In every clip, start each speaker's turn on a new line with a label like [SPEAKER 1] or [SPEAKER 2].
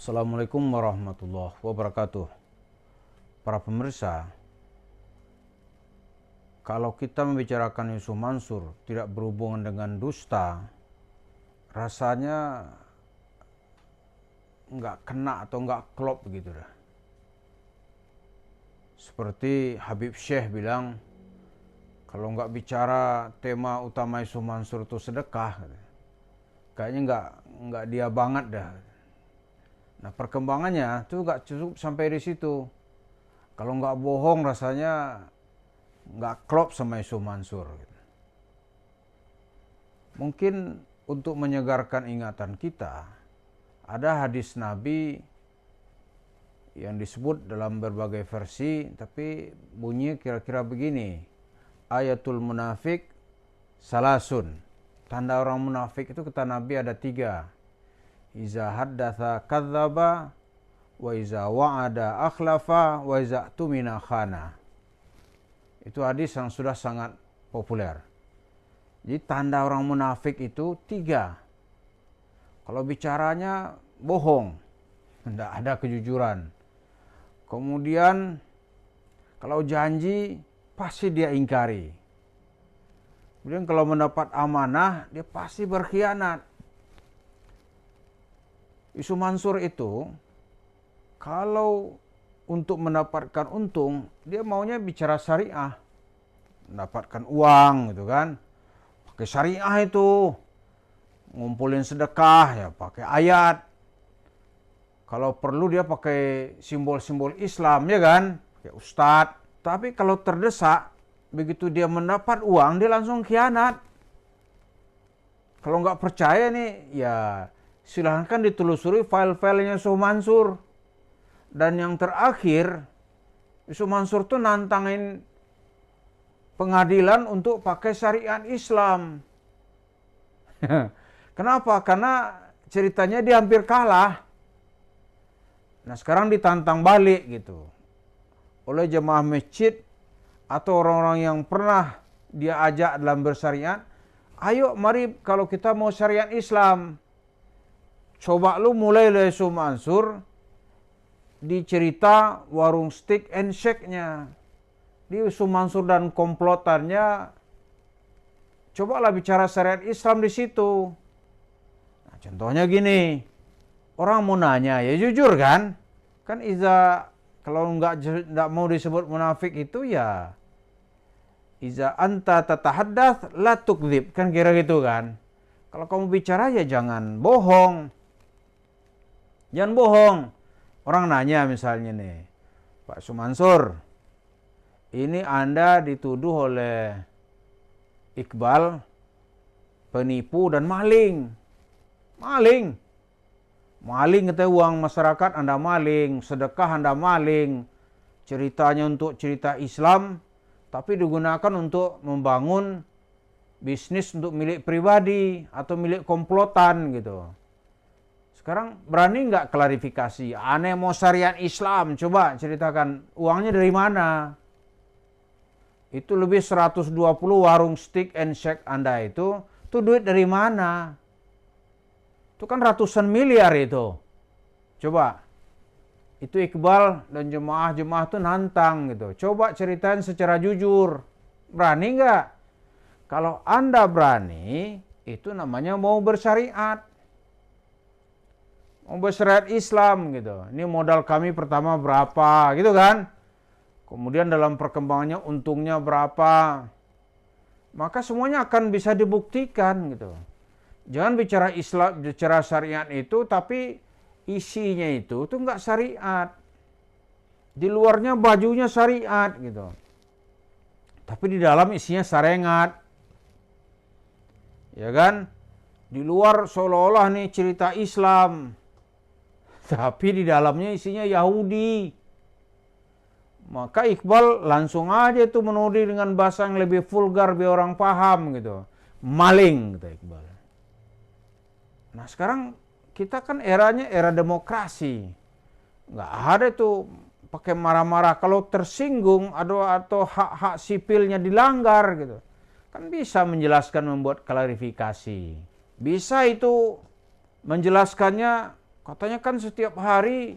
[SPEAKER 1] Assalamualaikum warahmatullahi wabarakatuh. Para pemirsa, kalau kita membicarakan Yusuf Mansur tidak berhubungan dengan dusta, rasanya nggak kena atau nggak klop begitu dah. Seperti Habib Syekh bilang, kalau nggak bicara tema utama Yusuf Mansur itu sedekah, kayaknya nggak dia banget dah. Nah, perkembangannya tuh nggak cukup sampai di situ. Kalau nggak bohong rasanya nggak klop sama Yusuf Mansur. Mungkin untuk menyegarkan ingatan kita, ada hadis Nabi yang disebut dalam berbagai versi, tapi bunyi kira-kira begini. Ayatul munafik salasun. Tanda orang munafik itu kata Nabi ada 3. Iza haddatha kadzdzaba, wa iza wa'ada akhlafa, wa iza tumina khana. Itu hadis yang sudah sangat populer. Jadi tanda orang munafik itu 3. Kalau bicaranya bohong, tidak ada kejujuran. Kemudian kalau janji pasti dia ingkari. Kemudian kalau mendapat amanah dia pasti berkhianat. Yusuf Mansur itu kalau untuk mendapatkan untung, dia maunya bicara syariah. Mendapatkan uang gitu kan. Pakai syariah itu. Ngumpulin sedekah ya pakai ayat. Kalau perlu dia pakai simbol-simbol Islam ya kan. Kayak ustadz. Tapi kalau terdesak, begitu dia mendapat uang, dia langsung khianat. Kalau nggak percaya nih, ya silahkan ditelusuri file-filenya Yusuf Mansur. Dan yang terakhir, Yusuf Mansur tuh nantangin pengadilan untuk pakai syariat Islam. Kenapa? Karena ceritanya dia hampir kalah. Nah sekarang ditantang balik gitu. Oleh jemaah masjid atau orang-orang yang pernah dia ajak dalam bersyariat. Ayo mari kalau kita mau syariat Islam. Coba lu mulai dari Yusuf Mansur di cerita warung steak and shake-nya. Di Yusuf Mansur dan komplotannya, cobalah bicara syariat Islam di situ. Nah, contohnya gini, orang mau nanya, ya jujur kan? Kan kalau nggak mau disebut munafik itu ya, iza anta tatahaddath la tukdzib, kan kira gitu kan? Kalau kamu bicara ya jangan bohong. Jangan bohong. Orang nanya misalnya nih, Pak Yusuf Mansur, ini Anda dituduh oleh Iqbal penipu dan maling. Maling. Maling kata uang masyarakat Anda maling, sedekah Anda maling. Ceritanya untuk cerita Islam, tapi digunakan untuk membangun bisnis untuk milik pribadi atau milik komplotan gitu. Sekarang berani nggak klarifikasi? Aneh mau syariat Islam, coba ceritakan uangnya dari mana? Itu lebih 120 warung steak and shake Anda itu duit dari mana? Itu kan ratusan miliar itu. Coba, itu Iqbal dan jemaah-jemaah itu nantang gitu. Coba ceritain secara jujur. Berani nggak? Kalau Anda berani, itu namanya mau bersyariat. Mau bersyariat Islam gitu. Ini modal kami pertama berapa gitu kan. Kemudian dalam perkembangannya untungnya berapa. Maka semuanya akan bisa dibuktikan gitu. Jangan bicara Islam, bicara syariat itu tapi isinya itu tuh nggak syariat. Di luarnya bajunya syariat gitu. Tapi di dalam isinya sarengat. Ya kan? Di luar seolah-olah nih cerita Islam. Tapi di dalamnya isinya Yahudi. Maka Iqbal langsung aja itu menudih dengan bahasa yang lebih vulgar biar orang paham gitu. Maling kata Iqbal. Nah sekarang kita kan eranya era demokrasi. Nggak ada tuh pakai marah-marah. Kalau tersinggung atau hak-hak sipilnya dilanggar gitu. Kan bisa menjelaskan membuat klarifikasi. Bisa itu menjelaskannya Katanya kan setiap hari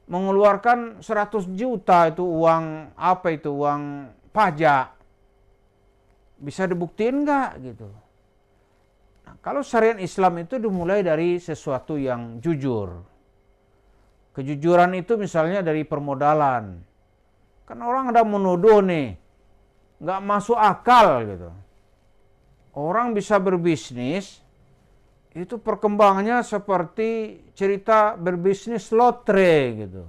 [SPEAKER 1] mengeluarkan 100 juta itu uang apa itu, uang pajak. Bisa dibuktiin nggak gitu? Nah, kalau syariat Islam itu dimulai dari sesuatu yang jujur. Kejujuran itu misalnya dari permodalan. Kan orang ada menuduh nih, nggak masuk akal gitu. Orang bisa berbisnis, itu perkembangannya seperti cerita berbisnis lotre gitu.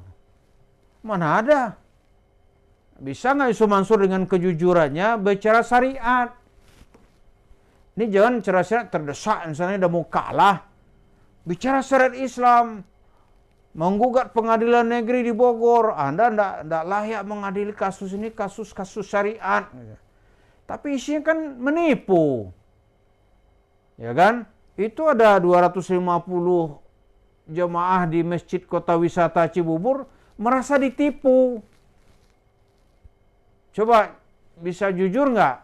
[SPEAKER 1] Mana ada? Bisa nggak Yusuf Mansur dengan kejujurannya bicara syariat? Ini jangan bicara syariat terdesak, misalnya udah mau kalah. Bicara syariat Islam. Menggugat pengadilan negeri di Bogor. Anda tidak layak mengadili kasus ini, kasus-kasus syariat. Tapi isinya kan menipu. Ya kan? Itu ada 250 jemaah di Masjid Kota Wisata Cibubur merasa ditipu. Coba bisa jujur nggak?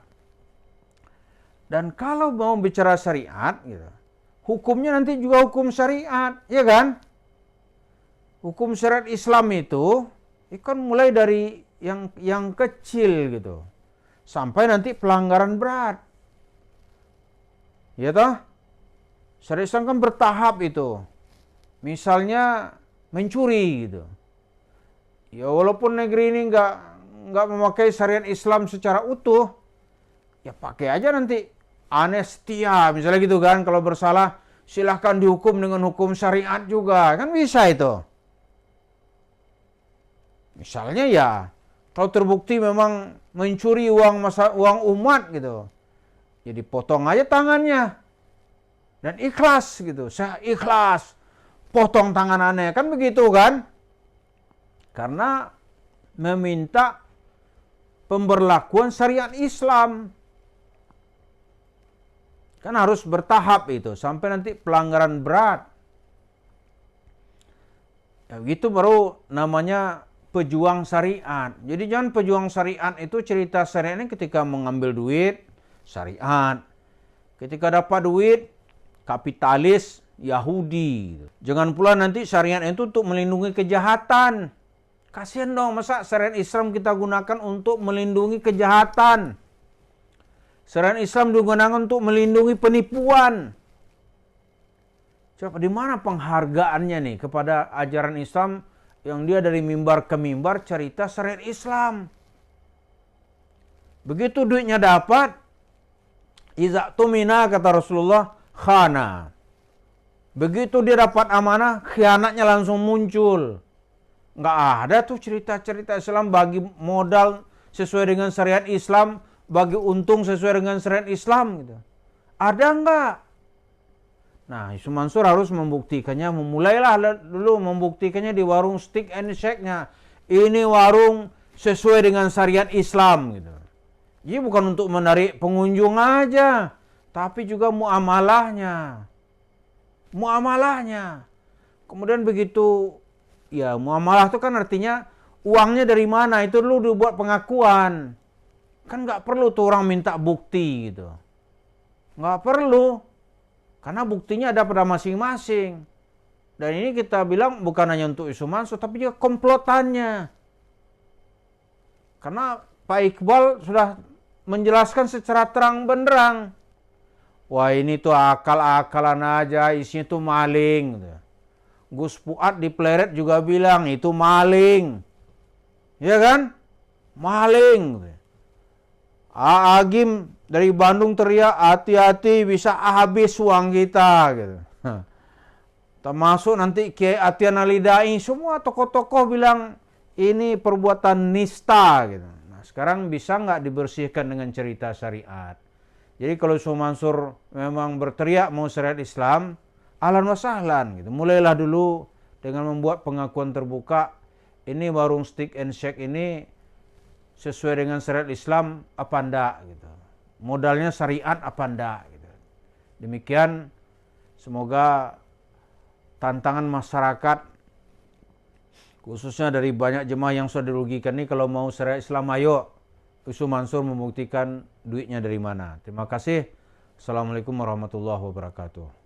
[SPEAKER 1] Dan kalau mau bicara syariat, gitu, hukumnya nanti juga hukum syariat, ya kan? Hukum syariat Islam itu kan mulai dari yang kecil gitu, sampai nanti pelanggaran berat. Ya toh? Syariat Islam kan bertahap itu. Misalnya mencuri gitu. Ya walaupun negeri ini nggak memakai syariat Islam secara utuh, ya pakai aja nanti amnestia misalnya gitu kan. Kalau bersalah silahkan dihukum dengan hukum syariat juga, kan bisa itu. Misalnya ya, kalau terbukti memang mencuri uang umat gitu, jadi potong aja tangannya dan ikhlas gitu. Saya ikhlas potong tangan aneh, kan begitu kan? Karena meminta pemberlakuan syariat Islam. Kan harus bertahap itu sampai nanti pelanggaran berat. Ya gitu baru namanya pejuang syariat. Jadi jangan pejuang syariat itu cerita syariat ini ketika mengambil duit, syariat. Ketika dapat duit, kapitalis, Yahudi. Jangan pula nanti syariat itu untuk melindungi kejahatan. Kasihan dong, masa syariat Islam kita gunakan untuk melindungi kejahatan. Syariat Islam digunakan untuk melindungi penipuan. Coba di mana penghargaannya nih kepada ajaran Islam yang dia dari mimbar ke mimbar cerita syariat Islam. Begitu duitnya dapat, iza tumina kata Rasulullah, khana. Begitu dia dapat amanah, khianatnya langsung muncul. Nggak ada tuh cerita-cerita Islam bagi modal sesuai dengan syariat Islam, bagi untung sesuai dengan syariat Islam gitu. Ada nggak? Nah, Yusuf Mansur harus membuktikannya, memulailah dulu membuktikannya di warung stick and shake-nya. Ini warung sesuai dengan syariat Islam gitu. Jadi bukan untuk menarik pengunjung aja, tapi juga muamalahnya. Muamalahnya. Kemudian begitu, ya muamalah itu kan artinya uangnya dari mana, itu dulu dibuat pengakuan. Kan nggak perlu tuh orang minta bukti gitu. Nggak perlu. Karena buktinya ada pada masing-masing. Dan ini kita bilang bukan hanya untuk Yusuf Mansur, tapi juga komplotannya. Karena Pak Iqbal sudah menjelaskan secara terang benderang. Wah ini tuh akal-akalan aja, isinya tuh maling. Gus Fuad di Pleret juga bilang itu maling. Ya kan? Maling. Agim dari Bandung teriak, hati-hati bisa habis uang kita gitu. Termasuk nanti Kiai Atian Alidai, semua tokoh-tokoh bilang ini perbuatan nista gitu. Nah, sekarang bisa nggak dibersihkan dengan cerita syariat? Jadi kalau Yusuf Mansur memang berteriak mau syariat Islam, ahlan wa sahlan gitu. Mulailah dulu dengan membuat pengakuan terbuka, ini warung stick and shake ini sesuai dengan syariat Islam apa enggak gitu. Modalnya syariat apa enggak gitu. Demikian semoga tantangan masyarakat khususnya dari banyak jemaah yang sudah dirugikan ini kalau mau syariat Islam ayo Yusuf Mansur membuktikan duitnya dari mana. Terima kasih. Assalamualaikum warahmatullahi wabarakatuh.